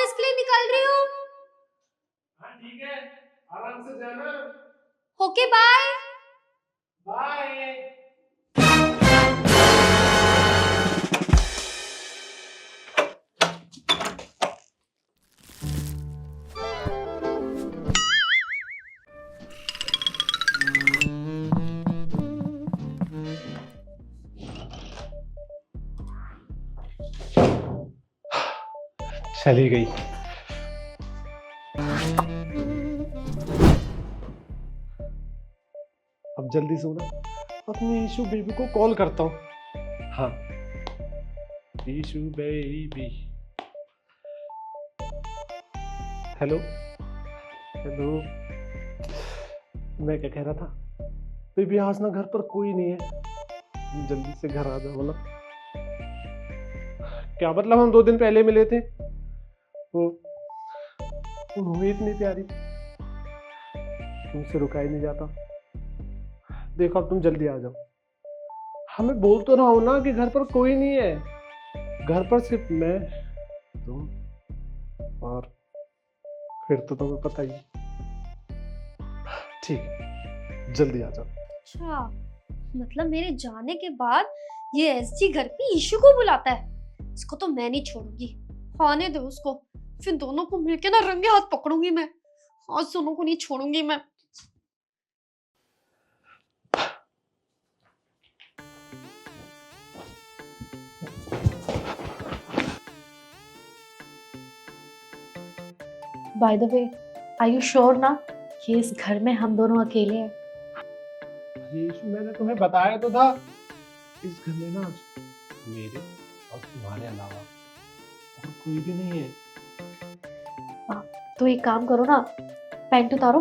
Office के लिए निकल रही हूँ। हाँ ठीक है, आराम से जाना। Okay bye. बाय। चली गई। अब जल्दी से ना अपनी ईशू बेबी को कॉल करता हूँ। हाँ, ईशू बेबी। हेलो हेलो, मैं क्या कह रहा था, बेबी आज ना घर पर कोई नहीं है, तुम जल्दी से घर आ जाओ ना। क्या मतलब, हम 2 दिन पहले मिले थे, वो हुई इतनी प्यारी, तुमसे रुका ही नहीं जाता। देखो अब तुम जल्दी आ जाओ। हमें बोल तो रहा हूं ना कि घर पर कोई नहीं है, घर पर सिर्फ मैं, तुम और फिर तो तुम्हें पता ही है। ठीक है, जल्दी आ जाओ। अच्छा, मतलब मेरे जाने के बाद ये एसजी घर पे ईशू को बुलाता है। इसको तो मैं नहीं छोड़ूंगी, आने दो उसको, फिर दोनों को मिलके ना रंगे हाथ पकड़ूंगी मैं। आज दोनों को नहीं छोड़ूंगी मैं। By the way, are you sure ना कि इस घर में हम दोनों अकेले हैं? यीशु, मैंने तुम्हें बताया तो था, इस घर में ना आज मेरे और तुम्हारे अलावा और कोई भी नहीं है। तो एक काम करो ना, पैंट उतारो।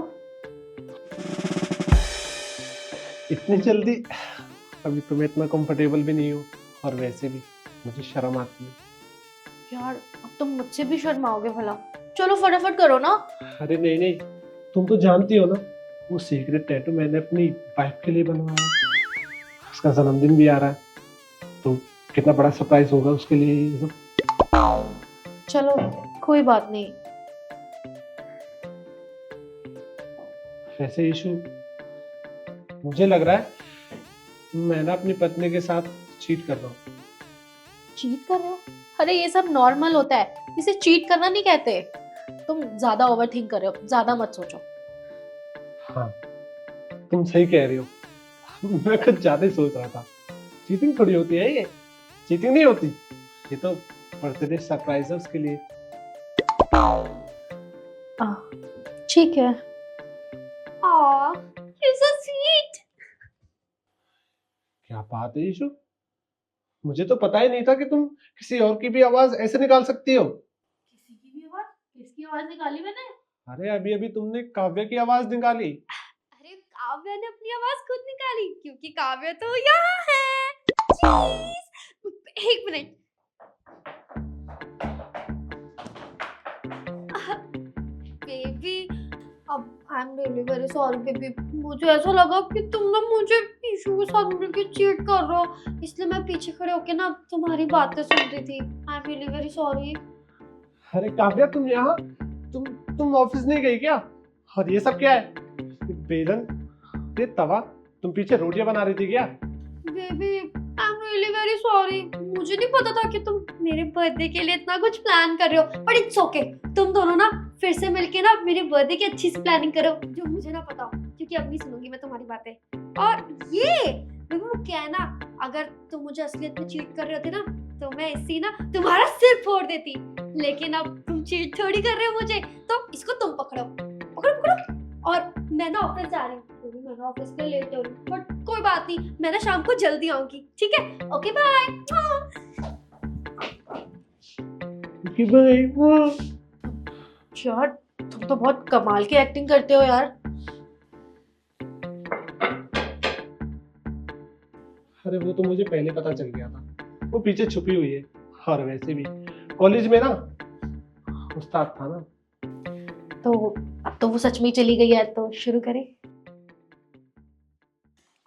इतनी जल्दी? अभी तो मैं इतना कंफर्टेबल भी नहीं हूँ, और वैसे भी मुझे शर्म आती है। यार अब तुम मुझसे भी शर्माओगे भला। चलो फटाफट करो ना। अरे नहीं नहीं, तुम तो जानती हो ना, वो सीक्रेट टैटू मैंने अपनी वाइफ के लिए बनवाया, उसका जन्मदिन भी आ रहा है, तो कितना बड़ा सरप्राइज होगा उसके लिए ये सब। चलो कोई बात नहीं। वैसे इशू, मुझे लग रहा है मैं ना अपनी पत्नी के साथ चीट कर रहा हूँ। चीट कर रहे हो? अरे ये सब नॉर्मल होता है, इसे चीट करना नहीं कहते। तुम ज्यादा ओवर थिंक कर रहे हो, ज्यादा मत सोचो। हाँ, तुम सही कह रही हो, मैं कुछ ज्यादा ही सोच रहा था। चीटिंग थोड़ी होती है ये, चीटिंग नहीं होती, ये तो बर्थडे सरप्राइज है उसके लिए। ठीक है। Aw, you're so sweet. क्या बात है ईशु, मुझे तो पता ही नहीं था कि तुम किसी और की भी आवाज ऐसे निकाल सकती हो। किसी की भी आवाज? किसकी आवाज निकाली मैंने? अरे अभी अभी तुमने काव्य की आवाज निकाली। अरे काव्या ने अपनी आवाज खुद निकाली, क्योंकि काव्या तो यहाँ है। चीज, एक मिनट। बेबी, अब I am really very sorry baby. मुझे ऐसा लगा कि तुम ना मुझे ईशू के साथ मिलके चीट कर रहे हो, इसलिए मैं पीछे खड़े होके ना तुम्हारी बातें सुन रही थी। I am really very sorry. अरे काव्या, तुम यहाँ, तुम ऑफिस नहीं गई क्या? और ये सब क्या है? ये बेलन, ये तवा, तुम पीछे रोटियां बना रही थी क्या? Baby, I am really very sorry. मुझे नहीं पता था कि तुम मेरे बर्थडे के लिए इतना कुछ प्लान कर रहे हो, बट इट्स ओके। तुम दोनों ना फिर से मिलके ना मेरे बर्थडे की अच्छी सी प्लानिंग करो, जो मुझे ना पता हो, क्योंकि अब नहीं सुनूंगी मैं तुम्हारी बातें। और ये बेबी, वो क्या है ना, अगर तुम मुझे असलियत में चीट कर रहे होते ना, तो मैं इसी ना तुम्हारा सिर फोड़ देती। लेकिन अब तुम चीट थोड़ी कर रहे हो मुझे, तो इसको तुम पकड़ो पकड़ो पकड़ो। और मैं ना ऑफिस जा रही हूँ, क्योंकि मैं ना ऑफिस के लिए लेट हो रही हूँ, बट कोई बात नहीं, मैं ना शाम को जल्दी आऊंगी, ठीक है? Okay bye. यार तुम तो बहुत कमाल की एक्टिंग करते हो यार। अरे वो तो मुझे पहले पता चल गया था, वो पीछे छुपी हुई है। और वैसे भी कॉलेज में ना उस्ताद था ना। तो अब तो वो सच में ही चली गई है, तो शुरू करें।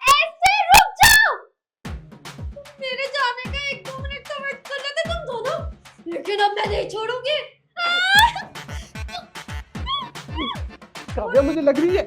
ऐसे रुक जाओ, मेरे जाने का 1-2 मिनट तो वेट कर लेते तुम दोनों, लेकिन अब मैं नहीं छोड़ूंगी। काव्या मुझे लग रही है